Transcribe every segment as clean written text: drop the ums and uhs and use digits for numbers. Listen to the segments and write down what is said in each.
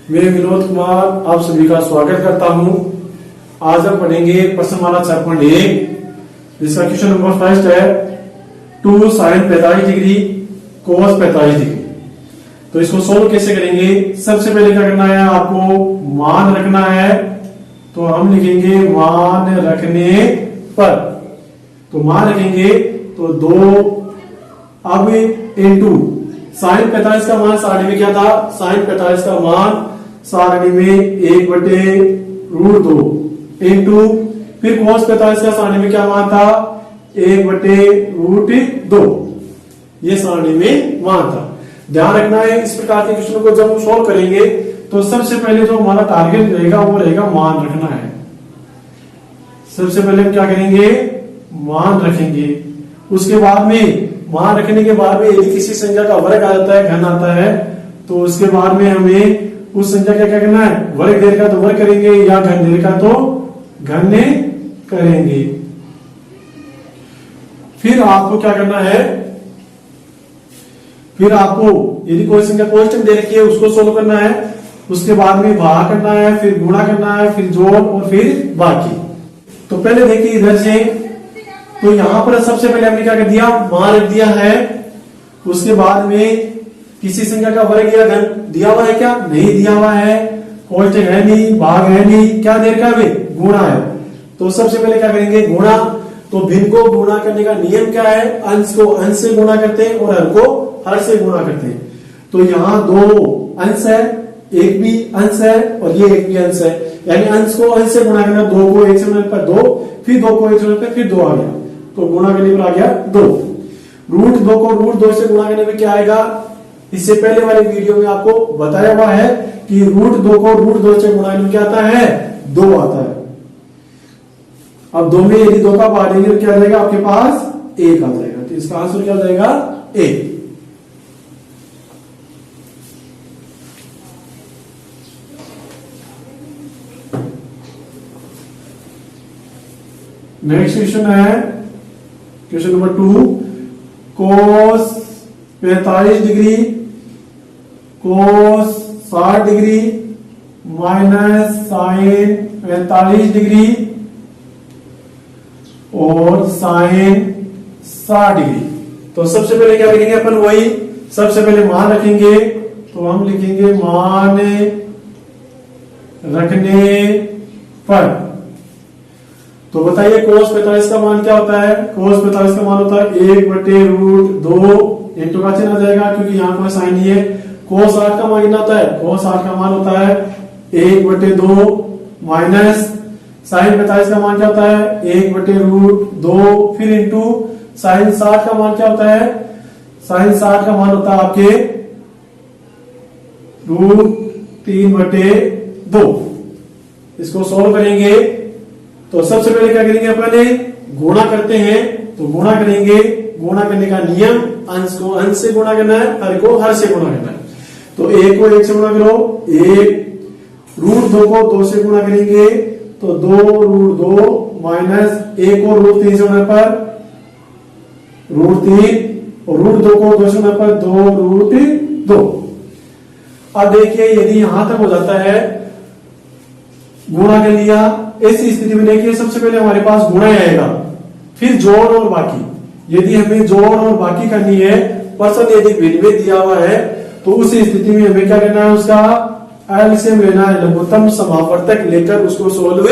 मैं विनोद कुमार आप सभी का स्वागत करता हूं। आज हम पढ़ेंगे प्रश्नमाला 4.1 जिसका क्वेश्चन नंबर फर्स्ट है 2 sin 45 डिग्री cos 45 डिग्री। तो इसको सोल्व कैसे करेंगे? सबसे पहले क्या करना है, आपको मान रखना है। तो हम लिखेंगे मान रखने पर, तो मान रखेंगे तो 2 अब इंटू साइन 45 का मान सारणी में क्या था, साइन 45 का मान सारणी में 1/√2 इंटू फिर cos 45 का सारणी में क्या मान था 1/√2, ये सारणी में मान था। ध्यान रखना है इस प्रकार के क्वेश्चन को जब हम सोल्व करेंगे तो सबसे पहले जो हमारा टारगेट रहेगा वो रहेगा मान रखना है। सबसे पहले हम क्या करेंगे, मान रखेंगे। उसके बाद में मान रखने के बाद में यदि किसी संख्या का वर्ग आ जाता है, घन आता है, तो उसके बाद में हमें उस संख्या का क्या करना है, वर्ग दे रखा तो वर्ग करेंगे या घन दे रखा तो घन करेंगे। फिर आपको क्या करना है, फिर आपको यदि कोई संख्या कांस्टेंट दे रखी है उसको सोल्व करना है। उसके बाद में भाग करना है, फिर गुणा करना है, फिर जोड़ और फिर बाकी। तो पहले देखिए इधर से, तो यहां पर सबसे पहले हमने क्या कर दिया, मान रख दिया है। उसके बाद में किसी संख्या का वर्ग या घन दिया हुआ है क्या, नहीं दिया हुआ है, कांस्टेंट है नहीं, भाग है नहीं, क्या दे रखा है, गुणा है। तो सबसे पहले क्या करेंगे, गुणा। तो भिन्न को गुणा करने का नियम क्या है, अंश को अंश से गुणा करते हैं और हर को हर से गुणा करते हैं। तो यहाँ 2 अंश है, एक भी अंश है और ये एक भी अंश है, यानी अंश को अंश से गुणा करना, 2 को 1 से गुणा पर 2, फिर 2 को 1 से गुणा पर फिर 2 आ गया, तो गुणा करने पर आ गया 2। √2 को √2 से गुणा करने में क्या आएगा, इससे पहले वाले वीडियो में आपको बताया हुआ है कि √2 को √2 से गुणा करने में क्या आता है, 2 आता है। अब 2 में यदि 2 का भाग देंगे तो क्या आ जाएगा, आपके पास 1 आ जाएगा। तो इसका आंसर क्या हो जाएगा, 1। नेक्स्ट क्वेश्चन है question number 2, cos 45 degree cos 60 degree minus sin 45 degree और sin 60 डिग्री। तो सबसे पहले क्या लिखेंगे अपन, वही सबसे पहले मान रखेंगे। तो हम लिखेंगे मान रखने पर। तो बताइए cos 45 का मान क्या होता है, cos 45 का मान होता है 1/√2 इंटू का चिन्ह आ जाएगा क्योंकि यहाँ कोई साइन नहीं है। cos 60 का मान कितना होता है, cos 60 का मान होता है 1/2 माइनस sin 45 का मान क्या होता है 1/√2 फिर इंटू sin 60 का मान क्या होता है, sin 60 का मान होता है आपके √3/2। इसको सोल्व करेंगे तो सबसे पहले क्या करेंगे, अपन गुणा करते हैं। तो गुणा करेंगे, गुणा करने का नियम अंश को अंश से गुणा करना है, हर को हर से गुणा करना है। तो 1 को 1 से गुणा करो, 1 √2 को 2 से गुणा करेंगे तो 2√2 माइनस 1 को √3 से गुणा पर √3 और √2 को 2 से गुणा पर 2√2। अब देखिए यदि यहां तक हो जाता है, गुणा कर लिया, ऐसी स्थिति में देखिए सबसे पहले हमारे पास गुणा आएगा, फिर जोड़ और बाकी। यदि हमें जोड़ और बाकी करनी है, पर्सन यदि भिन्न में दिया हुआ है, तो उस स्थिति में हमें क्या करना है, उसका एलसीएम लेना है, लघुत्तम समावर्तक लेकर उसको सोल्व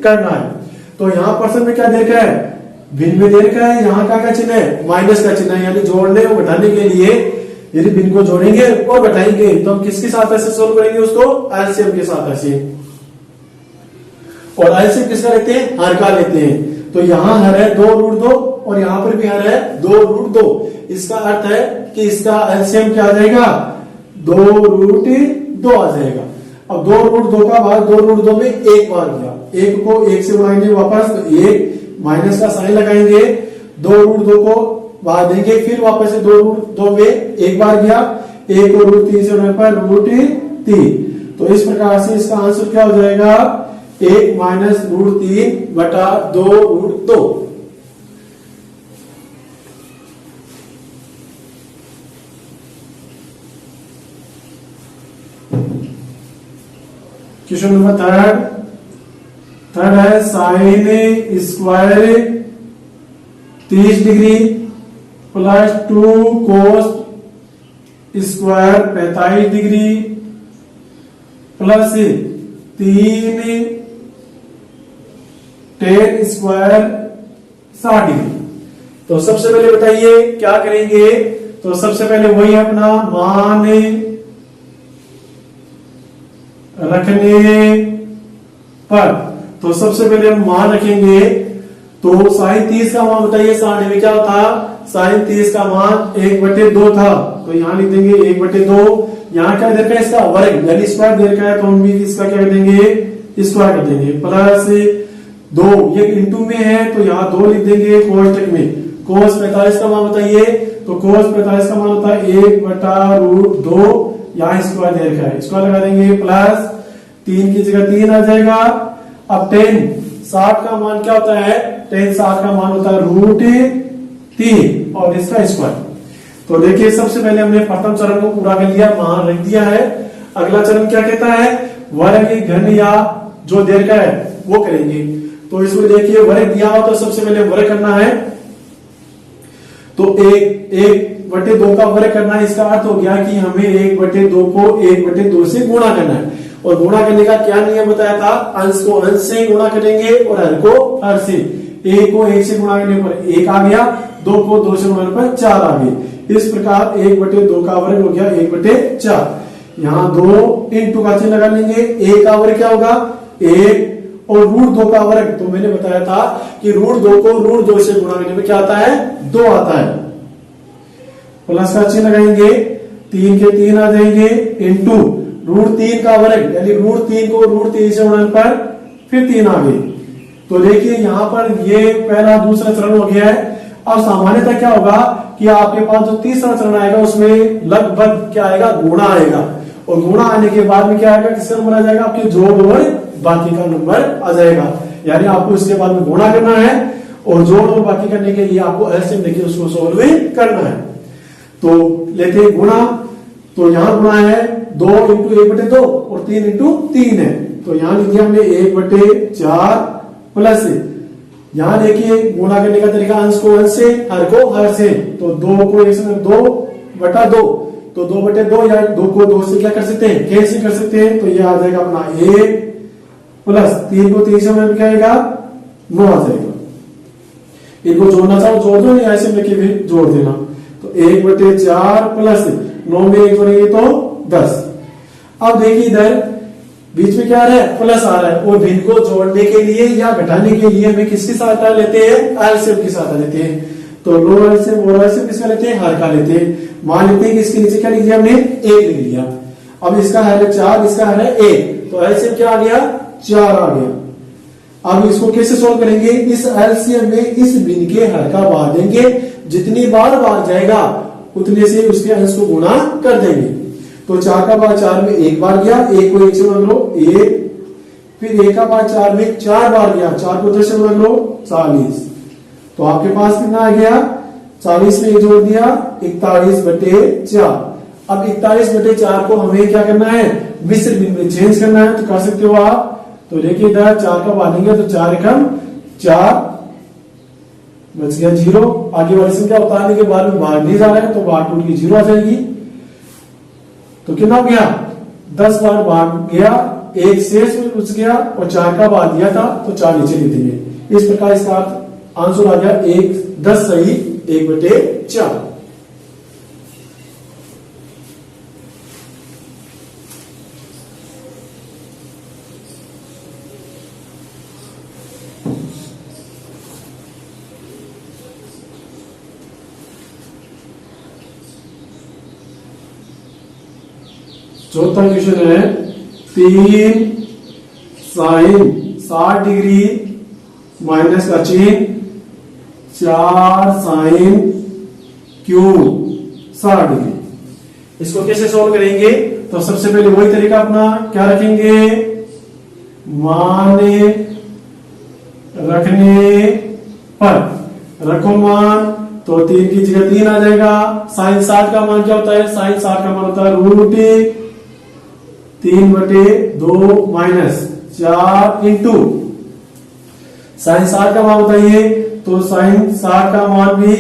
करना है। तो यहाँ पर्सन में क्या दे रखा है, भिन्न में दे रखा है, यहाँ का चिन्ह है, माइनस का चिन्ह है, यानी जोड़ने और घटाने के लिए यदि भिन्न को जोड़ेंगे और घटाएंगे तो हम किसके साथ ऐसे सोल्व करेंगे, उसको एलसीएम के साथ ऐसे। और एलसीएम किसका लेते हैं, हर का लेते हैं। तो यहाँ हर है 2√2 और यहाँ पर भी हर है 2√2। इसका अर्थ है कि इसका एलसीएम क्या आ जाएगा, 2√2 आ जाएगा। अब 2√2 का भाग 2√2 में 1 बार गया, 1 को 1 से गुणाएंगे वापस, तो 1 माइनस का साइन लगाएंगे, 2√2 को भाग देंगे, फिर वापस से 2√2 में 1 बार गया, 1 को √3 से गुणाने पर √3। तो इस प्रकार से इसका आंसर क्या हो जाएगा, 1 माइनस √3/2√2। क्वेश्चन नंबर थर्ड है sign square 30 degree plus 2 cos square 45 degree plus 3 ten square 60 degree. तो सबसे पहले बताइए क्या करेंगे। तो सबसे पहले वही अपना मान रखने पर, तो सबसे पहले हम मान रखेंगे। तो साइन 30 का मान बताइए 60 में क्या था। साइन 30 का मान 1/2 था, तो यहां लिख देंगे 1/2। यहाँ क्या दे रखा है इसका वर्ग यानी स्क्वायर दे रखा है, तो हम भी इसका क्या कर देंगे स्क्वायर कर देंगे। प्लस 2 ये इंटू में है तो यहाँ 2 लिख देंगे कोष्टक में। कोस 45 का मान बताइए। तो कोस 45 का मान होता है 1/√2, यहाँ स्क्वायर दे रखा है, स्क्वायर लगा देंगे। प्लस 3 की जगह 3 आ जाएगा। अब 10 60 का मान क्या होता है, 10 60 का मान होता है √3 और इसका स्क्वायर। तो देखिए सबसे पहले हमने प्रथम चरण को पूरा कर लिया, मान रख दिया है। अगला चरण क्या कहता है, वर्ग घन या जो दे रखा है वो करेंगे। तो इसमें देखिए वर्ग दिया हो तो सबसे पहले वर्ग करना है। तो 1/2 का वर्ग करना है, इसका अर्थ हो गया कि हमें 1/2 को 1/2 से गुणा करना है। और गुणा करने का क्या नियम बताया था, अंश को अंश से गुणा करेंगे और हर को हर से। 1 को 1 से गुणा करने पर 1 आ गया, 2 को 2 से गुणा पर 4 आ गए। इस प्रकार 1/2 का वर्ग हो गया 1/4। यहाँ 2 इंटू का चिन्ह लगा लेंगे। 1 का वर्ग क्या होगा 1 और √2 का वर्ग, तो मैंने बताया था कि √2 को √2 से गुणा करने में क्या आता है 2 आता है। प्लस का चिन्ह लगाएंगे, 3 के 3 आ जाएंगे इंटू √3 का वर्ग यानी √3 को √3 से गुणा पर फिर 3 आ गए। तो देखिए यहाँ पर ये पहला दूसरा चरण हो गया है। अब सामान्यतः क्या होगा कि आपके पास जो तीसरा चरण आएगा उसमें लगभग क्या आएगा गुणा आएगा, और गुणा आने के बाद में क्या आएगा किसका नंबर आ जाएगा, आपके जोड़ और बाकी का नंबर आ जाएगा। यानी आपको इसके बाद में गुणा करना है और जोड़ और बाकी करने के लिए आपको एलसीएम लेके उसको सॉल्व करना है। तो लेते हैं गुणा, तो यहाँ गुणा है 2 इंटू 1/2 और 3 इंटू 3 है। तो यहाँ लिख दिया हमने 1/4 प्लस यहाँ देखिए गुणा करने का तरीका अंश को अंश से हर को हर से। तो 2 को 1 से 2/2, तो 2/2 या 2 को 2 से क्या कर सकते हैं कैंसिल कर सकते हैं। तो ये आ जाएगा अपना 1 प्लस 3 को 3 से क्या आएगा 9 आ जाएगा। इनको जोड़ना चाहो जोड़ दो, या ऐसे लेके भी जोड़ देना। तो 1/4 प्लस 9 में 1 जोड़ेंगे तो 10। अब देखिए इधर बीच में क्या आ रहा है प्लस आ रहा है, और भिन्न को जोड़ने के लिए या घटाने के लिए हमें किसकी सहायता लेते हैं एलसीएम की सहायता लेते हैं। तो लो एलसीएम और एलसीएम किसका लेते हैं हर का लेते हैं। मान लेते हैं कि इसके नीचे क्या लिख दिया हमने 1 लिख लिया। अब इसका हर है 4, इसका हर है 1, तो एलसीएम क्या आ गया 4 आ गया। अब इसको कैसे सोल्व करेंगे, इस एलसीएम में इस भिन्न के हर का भाग देंगे, जितनी बार भाग जाएगा उतने से उसके अंश को गुणा कर देंगे। तो 4 का भाग 4 में 1 बार गया, 1 को 1 से गुणा लो 1, फिर 1 का भाग 4 में 4 बार गया, 4 को 10 से गुणा लो 40। तो आपके पास कितना आ गया 40 में 1 जोड़ दिया 41/4। अब 41/4 को हमें क्या करना है मिश्र भिन्न में चेंज करना है, तो कर सकते हो आप। तो देखिए इधर 4 का बांधेंगे तो 4 एकम 4 बच गया 0। आगे वाली संख्या उतारने के बाद में भाग नहीं जा रहा है तो भाग टूट की 0 आ जाएगी। तो कितना हो गया 10 बार भाग गया, 1 शेष बच गया और 4 का भाग दिया था तो 4 नीचे लिख देंगे। इस प्रकार इसका आंसर आ गया 10 सही 1/4। चौथा क्वेश्चन है 3 साइन 60 डिग्री माइनस का चिन्ह 4 साइन क्यूब 60 डिग्री। इसको कैसे सॉल्व करेंगे, तो सबसे पहले वही तरीका अपना क्या रखेंगे, मान रखने पर रखो मान, तो 3 की जगह 3 आ जाएगा। साइन 60 का मान क्या होता है, साइन 60 का मान होता है 3/2 माइनस 4 इंटू साइन 60 का मान बताइए, तो साइन 60 का मान भी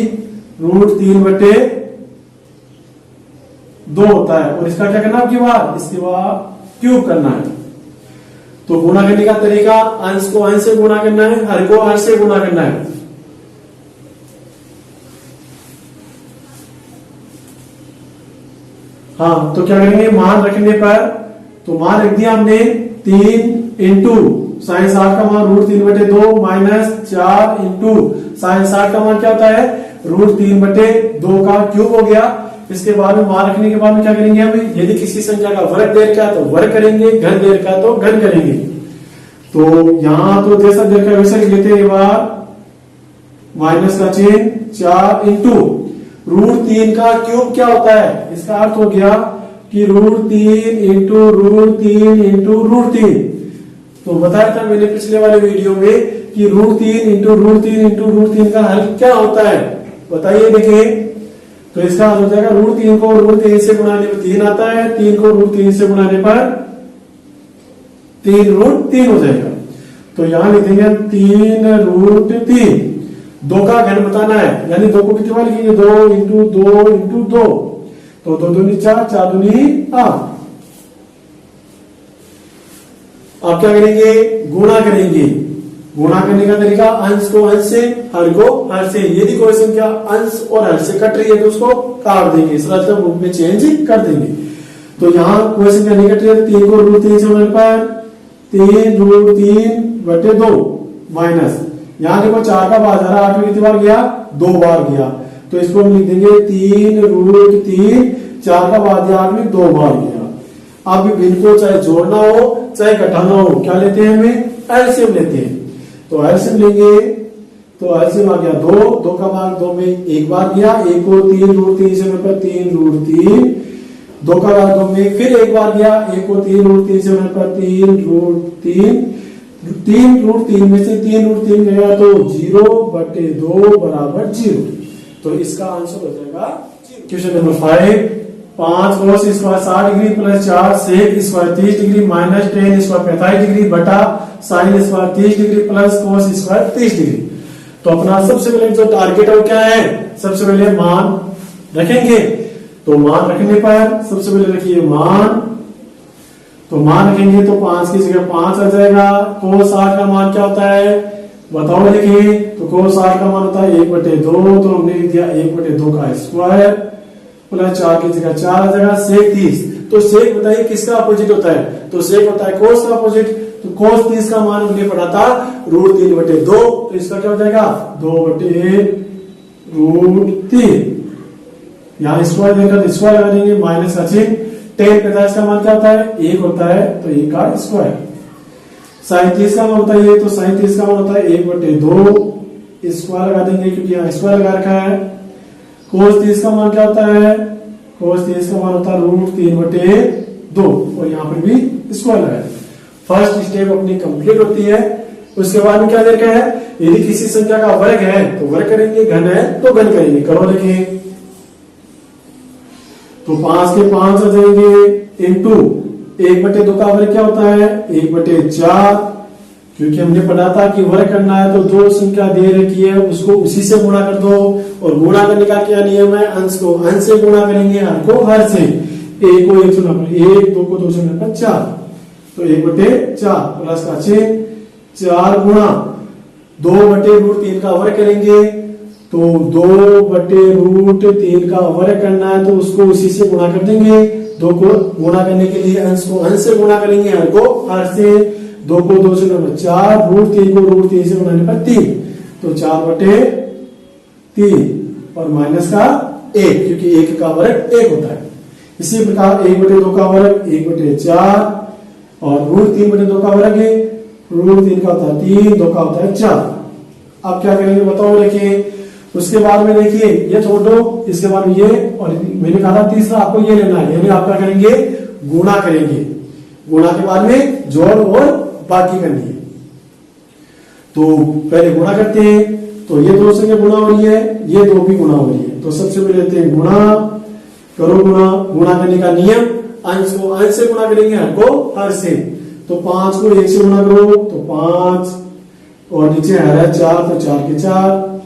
√3/2 होता है। और इसका क्या करना है, इसके बाद क्यूब करना है। तो गुणा करने का तरीका, अंश को अंश से गुणा करना है, हर को हर से गुणा करना है। हाँ, तो क्या करेंगे, मान रखने पर, तो मान रख दिया हमने 3 इंटू साइन 60 का मान √3/2 माइनस 4 इंटू साइन 60 का मान क्या होता है, √3/2 का क्यूब हो गया। इसके बाद में मान रखने के बाद में क्या करेंगे, हम यदि किसी संख्या का वर्ग दे रखा है तो वर्ग करेंगे, घन दे रखा है तो घन करेंगे। तो यहां तो जैसा दे रखा है वैसा लिख लेते हैं। एक बार माइनस का चिन्ह 4 इंटू √3 का क्यूब क्या होता है, इसका अर्थ हो गया कि √3 इंटू √3 इंटू √3। तो बताया था मैंने पिछले वाले वीडियो में कि √3 इंटू √3 इंटू √3 का हल क्या होता है, बताइए। देखिए, तो इसका हल हो जाएगा √3 को √3 से गुणाने पर 3 आता है, 3 को √3 से गुणाने पर 3√3 हो जाएगा। तो यहां लिखेंगे 3√3। 2 का घन बताना है, यानी 2 को कितनी बार लिखेंगे, 2 इंटू 2 इंटू 2। तो 2 दूनी 4, 4 दूनी 8। अब क्या करेंगे, गुणा करेंगे। गुणा करने का तरीका, अंश को अंश से, हर को हर से। यदि कोई संख्या अंश और हर से कट रही है तो उसको काट देंगे, सरलता रूप में चेंज कर देंगे। तो यहाँ कोई संख्या नहीं कट रही है, 3 को √3 से गुणा पर 3√3/2 माइनस, यहाँ देखो 4 का बाद 8 में कितनी बार गया, 2 बार गया। तो इसको हम लिख देंगे 3√3, 4 का बाद 8 में 2 बार गया। अब इनको चाहे जोड़ना हो चाहे घटाना हो, क्या लेते हैं, हमें एलसीएम लेते हैं। तो एलसीएम लेंगे, तो एलसीएम आ गया 2 का मान 2 में 1 बार गया, 1 को 3√3 से गुणा पर 3√3, 2 का बाद 2 में फिर 1 बार गया, 1 को 3√3 से गुणा पर 3√3, 3√3 में से 3√3 गया तो 0/2 बराबर 0। तो इसका आंसर हो जाएगा question number 5। 5 cos square 60 degree plus 4 sec square 30 degree minus 10 square 45 degree बटा sine square 30 degree plus cos square 30 degree. तो अपना सबसे पहले जो टारगेट है वो क्या है, सबसे पहले मान रखेंगे। तो मान रखने पर सबसे पहले रखिए मान, तो मान रखेंगे तो 5 की जगह 5 आ जाएगा। cos 60 का मान क्या होता है, बताओ लिखिए। तो cos 60 का मान होता है 1/2, तो हमने लिख दिया 1/2 का स्क्वायर प्लस 4 की जगह 4 आ जाएगा। sec 30, तो sec बताइए किसका अपोजिट होता है, तो sec होता है cos का अपोजिट। तो cos 30 का मान हमने पढ़ा था √3/2, तो इसका क्या हो जाएगा 2/√3। यहाँ स्क्वायर देकर स्क्वायर लगा देंगे, माइनस का चिन्ह। tan 45 का मान क्या होता है, 1 होता है, तो 1 का स्क्वायर। sin 30 का मान होता है, तो sin 30 का मान होता है 1/2, स्क्वायर लगा देंगे क्योंकि यहाँ स्क्वायर लगा रखा है। cos 30 का मान क्या होता है, cos 30 का मान होता है √3/2, और यहाँ पर भी स्क्वायर लगाए। फर्स्ट स्टेप अपनी कंप्लीट होती है। उसके बाद में क्या दे रखा है, यदि किसी संख्या का वर्ग है तो वर्ग करेंगे, घन है तो घन करेंगे। करो लिखिए, तो 5 के 5 आ जाएंगे इंटू 1/2 का वर्ग क्या होता है 1/4, क्योंकि हमने पढ़ा था कि वर्ग करना है तो जो संख्या दे रखी है उसको उसी से गुणा कर दो। और गुणा करने का क्या नियम है, अंश को अंश से गुणा करेंगे, हर को हर से। 1 को 1 से गुणा करेंगे, 1, 2 को 2 से गुणा 4, तो 1/4 प्लस का चिन्ह 4 गुणा 2/√3 का वर्ग करेंगे। तो 2/√3 का वर्ग करना है तो उसको उसी से गुणा कर देंगे। 2 को गुणा करने के लिए अंश को अंश से गुणा करेंगे, हर को हर से। 2 को 2 से गुणा 4, √3 को √3 से गुणाने पर 3, तो 4/3 और माइनस का 1, क्योंकि 1 का वर्ग 1 होता है। इसी प्रकार 1/2 का वर्ग 1/4 और √3/2 का वर्ग है, √3 का होता है 3, 2 का होता है 4। अब क्या करेंगे बताओ, देखिए उसके बाद में देखिए ये छोड़ दो, इसके बाद में ये, और मैंने कहा था तीसरा आपको ये लेना है, यानी आप क्या करेंगे गुणा करेंगे। गुणा के बाद में जोड़ और बाकी करनी है। तो पहले गुणा करते हैं, तो ये 2 संख्या गुणा हो रही है, ये 2 भी गुणा हो रही है। तो सबसे पहले लेते हैं गुणा, करो गुणा। गुणा करने का नियम, अंश को अंश से गुणा करेंगे, हर को हर से। तो 5 को 1 से गुणा करो तो 5, और नीचे हर है 4 तो 4 के 4,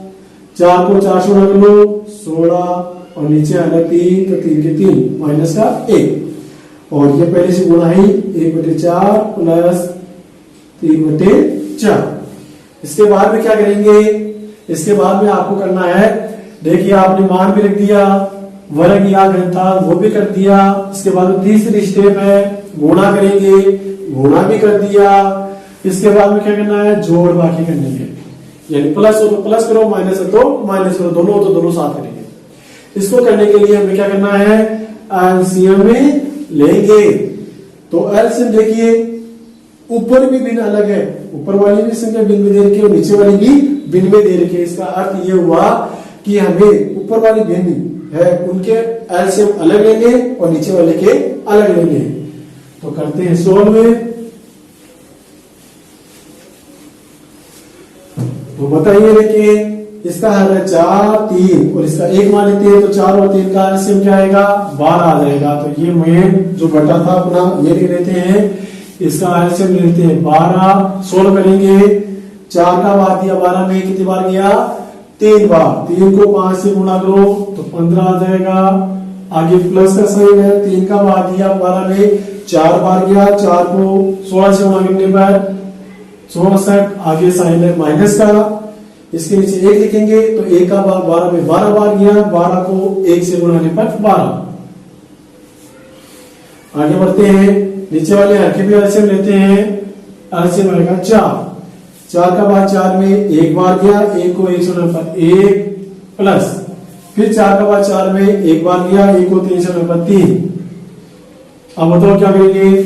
4 को 4 से गुणा कर लो 16, और नीचे हर है 3 तो 3 के 3 माइनस का 1, और ये पहले से गुणा ही 1/4 प्लस 3/4। इसके बाद में क्या करेंगे, इसके बाद में आपको करना है, देखिए आपने मान भी रख दिया, वर्ग या घनता वो भी कर दिया। इसके बाद में तीसरी स्टेप है गुणा करेंगे, गुणा भी कर दिया। इसके बाद में क्या करना है, जोड़ बाकी करने के, यानी प्लस हो तो प्लस करो, माइनस हो तो माइनस करो, दोनों हो तो दोनों साथ करेंगे। इसको करने के लिए हमें क्या करना है, एलसीएम में लेंगे। तो एलसीएम देखिए ऊपर भी भिन्न अलग है, ऊपर वाली भी संख्या भिन्न में दे रखी है और नीचे वाली भी भिन्न में दे रखी है। इसका अर्थ ये हुआ कि हमें ऊपर वाली भिन्न है उनके एलसीएम अलग लेंगे और नीचे वाले के अलग लेंगे। तो करते हैं सोल्व में। तो बताइए देखिए, इसका हल है 4 3 और इसका 1 मान लेते हैं, तो 4 और 3 का एलसीएम क्या आएगा, 12 आ जाएगा। तो ये मेन जो बटा था अपना ये लिख लेते हैं, इसका एलसीएम लेते हैं 12। सोल्व करेंगे, 4 का बार दिया 12 में कितनी बार गया, 3 बार। 3 को 5 से गुणा करो तो 15 आ जाएगा। आगे प्लस का साइन है, 3 का बार दिया 12 में 4 बार गया, 4 को 16 से गुणा करने पर 64। आगे साइन है माइनस का, इसके नीचे 1 लिखेंगे तो 1 का बार 12 में 12 बार गया, 12 को 1 से गुणाने पर 12। आगे बढ़ते हैं, नीचे वाले हर के भी एलसीएम लेते हैं। एलसीएम आएगा 4, 4 का बाद 4 में 1 बार गया, 1 को 1 से गुणा पर 1 प्लस, फिर 4 का बाद 4 में 1 बार गया, 1 को 3 से गुणा पर 3। अब बताओ क्या करेंगे,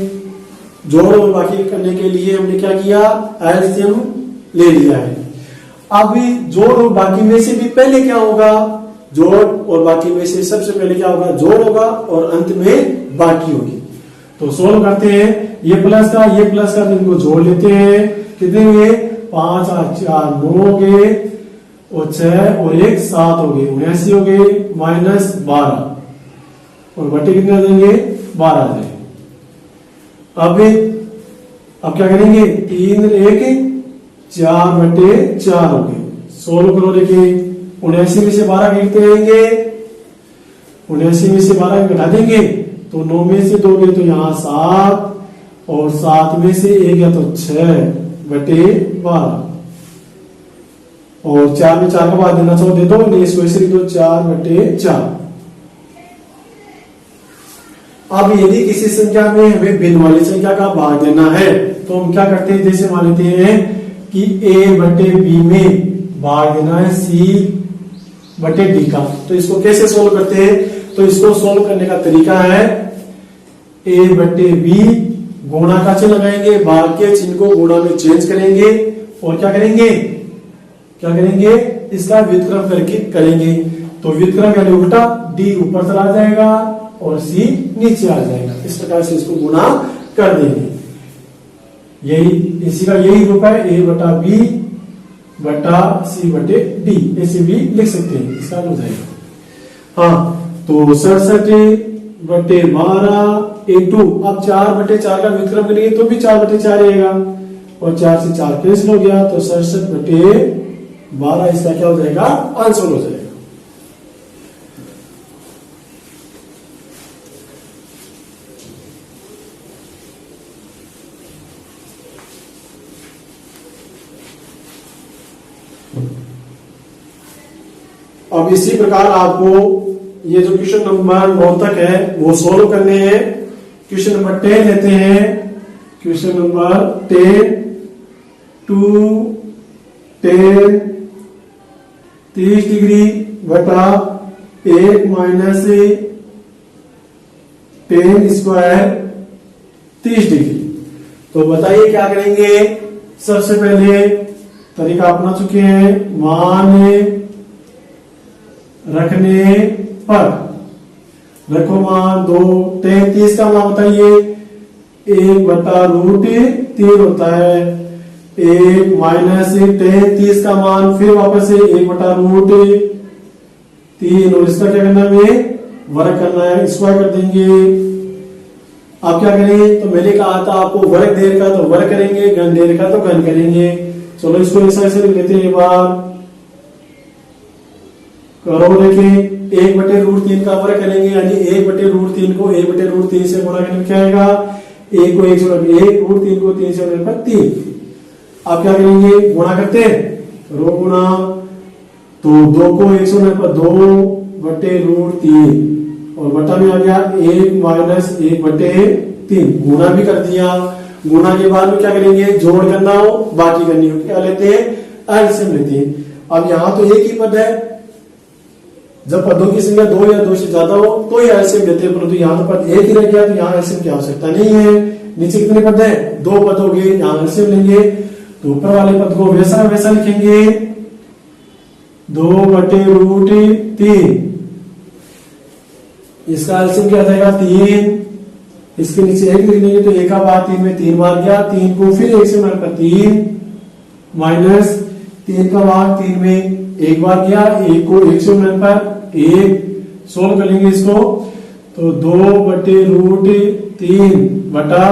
जोड़ और बाकी करने के लिए हमने क्या किया, एलसीएम ले लिया है। अब जोड़ और बाकी में से भी पहले क्या होगा, जोड़ और बाकी में से सबसे पहले क्या होगा, जोड़ होगा और अंत में बाकी होगी। तो सोल्व करते हैं, ये प्लस का इनको जोड़ लेते हैं, कितने हुए, 5 और 4 9 हो गए, और 6 और 1 7 हो गए, 79 हो गए, माइनस 12, और बटे कितने आ जाएंगे, 12 आ जाएंगे। अब क्या करेंगे, 3 1 4/4 हो गए। सोल्व करो, देखिए 79 में से 12 गिनते रहेंगे, 79 में से 12 घटा देंगे तो 9 में से 2 गए तो यहाँ 7, और 7 में से 1 गया तो 6/12, और 4 में 4 का बाद देना चाहो दे दो, नहीं इसको ऐसे लिख दो 4/4। अब यदि किसी संख्या में हमें भिन्न वाली संख्या का भाग देना है तो हम क्या करते हैं, जैसे मान लेते हैं कि a/b में भाग देना है c/d का। तो इसको कैसे सोल्व करते हैं, तो इसको सोल्व करने का तरीका है a/b, गुणा का चिन्ह लगाएंगे, भाग के चिन्ह को गुणा में चेंज करेंगे, और क्या करेंगे, इसका व्युत्क्रम करके करेंगे। तो व्युत्क्रम यानी उल्टा, d ऊपर चला जाएगा और c नीचे आ जाएगा। इस प्रकार से इसको गुणा कर देंगे। इसी का यही रूप है, a/b बटा c/d, ऐसे भी लिख सकते हैं, इसका हो जाएगा। हाँ, तो 67/12 इंटू, अब 4/4 का व्युत्क्रम करेंगे तो भी 4/4 रहेगा, और 4 से 4 कैंसिल हो गया, तो 67/12 इसका क्या हो जाएगा, आंसर हो जाएगा। अब इसी प्रकार आपको ये जो क्वेश्चन नंबर 9 तक है वो सोल्व करने हैं। क्वेश्चन नंबर 10 लेते हैं। क्वेश्चन नंबर 10 2 10 30 डिग्री बटा 1 माइनस 10 स्क्वायर 30 डिग्री। तो बताइए क्या करेंगे। सबसे पहले तरीका अपना चुके हैं, मान रखने पर रखो मान 2 30 का मान बताइए 1/√3 होता है। 1 माइनस 30 का मान फिर वापस से 1/√3, और इसका क्या करना है, वर्ग करना है, स्क्वायर कर देंगे आप क्या करेंगे, तो मैंने कहा था आपको वर्ग देर का तो वर्ग करेंगे, घन देर का तो घन करेंगे। चलो इसको ऐसा ऐसे लिख लेते हैं एक बार। करो देखिए 1/√3 का वर्ग करेंगे, यानी 1/√3 को 1/√3 से गुणा करने क्या आएगा, 1 को 1 से 1√3 को 3 से गुणा पर 3। आप क्या करेंगे, गुणा करते हैं, रो गुणा, तो 2 को 1 से गुणा पर 2/√3 और बटा में आ गया 1 माइनस 1/3। गुणा भी कर दिया। गुणा के बाद में क्या करेंगे, जोड़ करना हो, बाकी करनी हो, क्या लेते हैं, एलसीएम लेते हैं। अब यहाँ तो एक ही पद है, जब पदों की संख्या 2 या 2 से ज्यादा हो तो ही एलसीएम लेते हैं, परंतु यहाँ तो पद एक ही रह गया, तो यहाँ एलसीएम की आवश्यकता नहीं है। नीचे कितने पद है, 2 पद हो गए, यहाँ एलसीएम लेंगे, तो ऊपर वाले पद को वैसा वैसा लिखेंगे, 2/√3। इसका एलसीएम क्या जाएगा, 3। इसके नीचे 1 लिख लेंगे, तो 1 का बार 3 में 3 बार गया, 3 को फिर 1 से गुणा कर 3 माइनस 3 का बार 3 में 1 बार गया, 1 को 1 से गुणा पर 1। सोल्व कर लेंगे इसको, तो 2/√3 बटा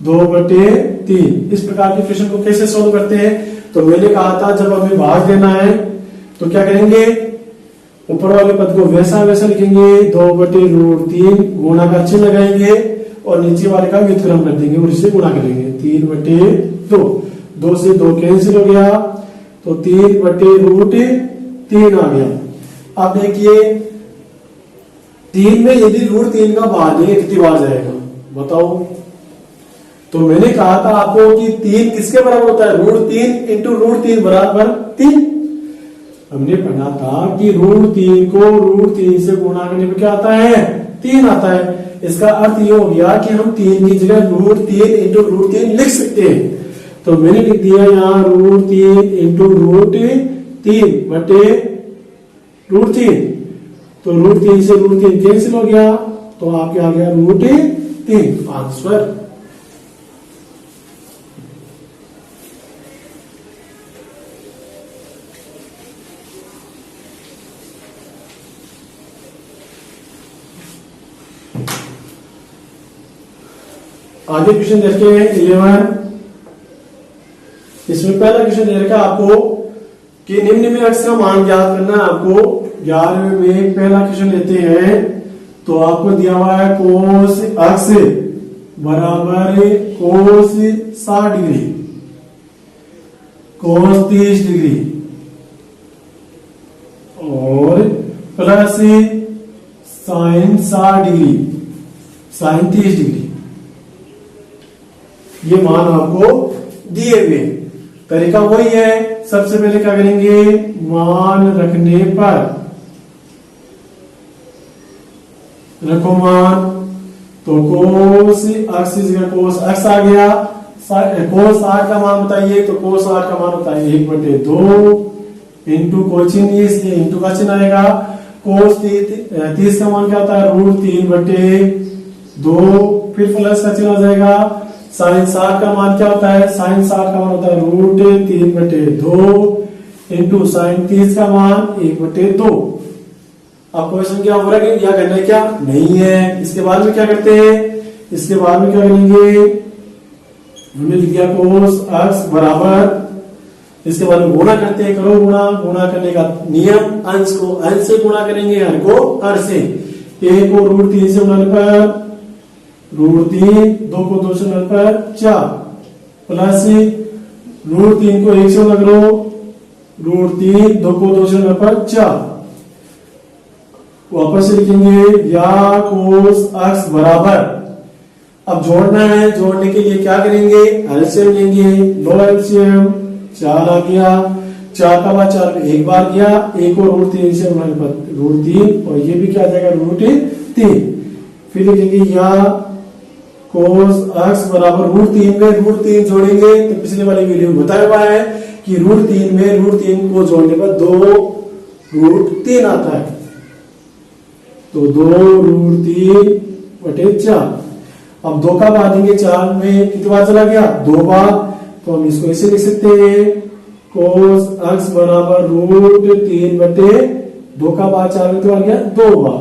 2/3। इस प्रकार के क्वेश्चन को कैसे सोल्व करते हैं, तो मैंने कहा था जब हमें भाग देना है तो क्या करेंगे, ऊपर वाले पद को वैसा वैसा लिखेंगे, 2/√3 गुणा का चिन्ह लगाएंगे और नीचे वाले का व्युत्क्रम कर देंगे और इसे गुणा करेंगे, 3/2। 2 से 2 कैंसिल हो गया, तो 3/√3 आ गया। अब देखिए 3 में यदि √3 का भाग देंगे कितनी बार जाएगा बताओ। तो मैंने कहा था आपको कि 3 किसके बराबर होता है, √3 इंटू √3 बराबर 3। हमने पढ़ा था कि √3 को √3 से गुणा करने पे क्या आता है, 3 आता है। इसका अर्थ ये हो गया कि हम 3 की जगह √3 इंटू √3 लिख सकते हैं। तो मैंने लिख दिया यहाँ √3 इंटू √3 बटे √3, तो √3 से √3 कैंसिल हो गया, तो आपके आ गया √3 आंसर। आगे क्वेश्चन देखते हैं 11। इसमें पहला क्वेश्चन दे रखा आपको कि निम्न में x का मान ज्ञात करना है। आपको 11वें में पहला क्वेश्चन लेते हैं, तो आपको दिया हुआ है cos x बराबर cos 60 डिग्री, cos 30 डिग्री और plus sin 60 degree, sin 30 degree. ये मान आपको दिए हुए। तरीका वही है, सबसे पहले क्या करेंगे, मान रखने पर रखो मान, तो cos x cos x आ गया। cos 60 का मान बताइए, तो cos 60 का मान होता है 1/2 इंटू कोई चिन्ह इसलिए इंटू का चिन्ह आएगा। cos 30 का मान क्या होता है, √3/2 फिर प्लस का चिन्ह आ जाएगा। sin 60 का मान क्या होता है, sin 60 का मान होता है √3/2 इंटू sin 30 का मान 1/2। आपको क्वेश्चन क्या वर्ग या करना है क्या नहीं है। इसके बाद में क्या करते हैं, इसके बाद में क्या करेंगे, हमने लिख दिया cos x बराबर, इसके बाद में गुणा करते हैं, करो गुणा। गुणा करने का नियम, अंश को अंश से गुणा करेंगे, हर को हर से। 1 को √3 से गुणा पर √3, 2 को 2 से गुणा पर 4 प्लस √3 को 1 से गुणा करो, √3 2 को 2 से गुणा पर 4। वापस से लिखेंगे या cos x बराबर, अब जोड़ना है, जोड़ने के लिए क्या करेंगे, एलसीएम लेंगे। लो एलसीएम 4 आ गया, 4 का बाद 4 एक बार गया, 1 को √3 से गुणा पर √3 और ये भी क्या आ जाएगा √3। फिर लिखेंगे या cos x बराबर √3 में √3 जोड़ेंगे, तो पिछले वाली वीडियो में बताया हुआ है कि √3 में √3 को जोड़ने पर 2√3 आता है, तो 2√3/4। अब 2 का बाद देंगे, 4 में कितनी बार चला गया, 2 बार, तो हम इसको ऐसे लिख सकते हैं cos x बराबर √3/2 का बाद 4 में तो आ गया 2 बार।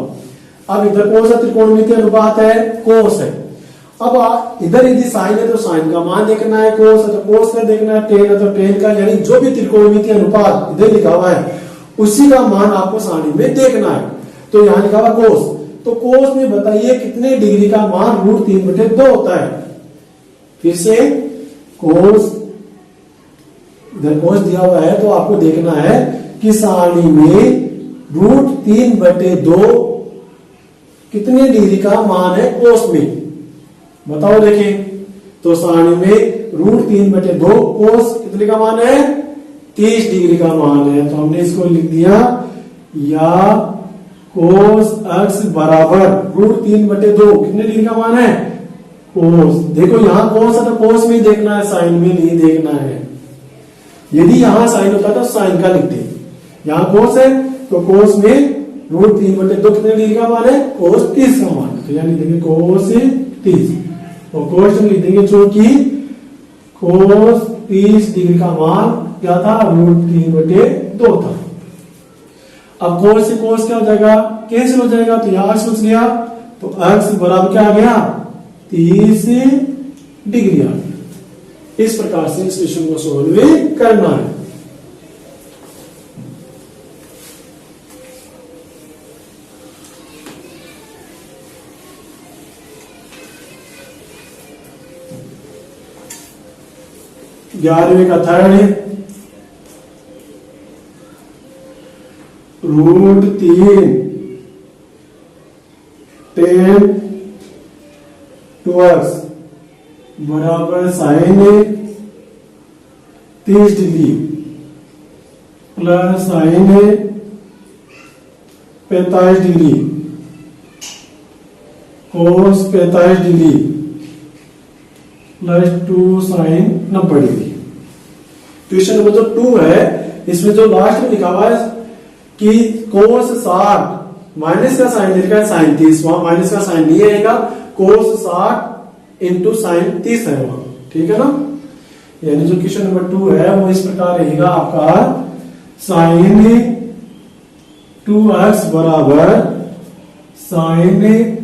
अब इधर कौन सा त्रिकोणमितीय अनुपात है, कोस है, अब इधर यदि साइन है तो साइन का मान देखना है, कोस है तो कोस का देखना है, टेन है तो टेन का, यानी जो भी त्रिकोणमितीय अनुपात इधर लिखा हुआ है उसी का मान आपको सारणी में देखना है। तो यहाँ लिखा हुआ कोस, तो कोस में बताइए कितने डिग्री का मान √3/2 होता है। फिर से कोस, इधर कोस दिया हुआ है तो आपको देखना है कि सारणी में √3/2 कितने डिग्री का मान है कोस में, बताओ देखें। तो सारणी में √3/2 कोस कितने का मान है, 30 डिग्री का मान है। तो हमने इसको लिख दिया, या कोस x बराबर √3/2 कितने डिग्री का मान है कोस। देखो यहाँ कोस है तो कोस में देखना है, साइन में नहीं देखना है। यदि यहाँ साइन होता तो साइन का लिखते, यहाँ कोस है तो कोस में √3/2 कितने डिग्री का मान है, कोस 30 का मान। तो यहाँ लिखेंगे कोस 30 और कोस हम लिख देंगे चूंकि कोस 30 डिग्री का मान क्या था, √3/2 था। अब कोस से कोस क्या हो जाएगा, कैंसिल हो जाएगा, तो यहां सोच लिया तो x बराबर क्या आ गया, 30 डिग्री आ गया। इस प्रकार से इस क्वेश्चन को सोल्व करना है। ग्यारहवें का थर्ड है, √3 10 2x बराबर sine 30 degree plus sine 45 degree cos 45 degree plus 2 sine 90 degree. Question number जो 2 है इसमें जो लास्ट में लिखा हुआ है कि कोस 60 माइनस का साइन लिखा है साइन 30, वहां माइनस का साइन नहीं आएगा, कोस 60 इंटू साइन 30 है वहां, ठीक है ना। यानी जो क्वेश्चन नंबर 2 है वो इस प्रकार रहेगा आपका, साइन 2x बराबर साइन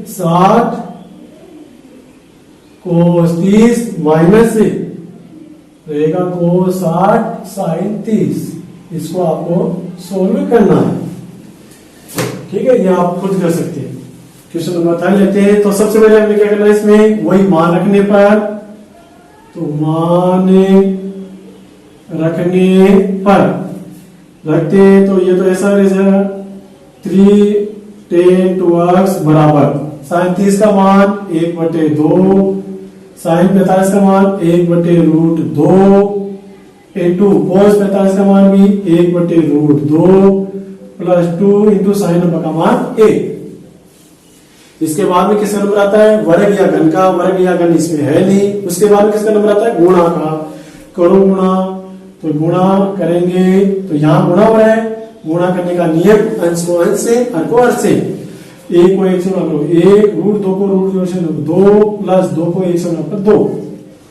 60 कोस 30 माइनस रहेगा कोस 60 साइन 30। इसको आपको सोल्व करना है, ठीक है, ये आप खुद कर सकते हैं। क्वेश्चन नंबर 3 लेते हैं। तो सबसे पहले हमें क्या करना है, इसमें वही मान रखने पर, तो मान रखने पर रखते हैं तो ये तो ऐसा रहेगा 3 10 2x बराबर साइन 30 का मान 1/2, साइन 45 का मान 1/√2 इंटू कोस 45 का मान भी 1/√2 प्लस 2 इंटू साइन का मान 1। इसके बाद में किसका नंबर आता है, वर्ग या घन का। वर्ग या घन इसमें है नहीं। उसके बाद में किसका नंबर आता है, गुणा का। करो गुणा, तो गुणा करेंगे तो यहाँ गुणा हो रहा है, गुणा करने का नियम अंश को अंश से, हर को हर से। 1 को 1 से गुणा करो 1, √2 को √2 से 2 प्लस 2 को 1 से गुणा करो 2।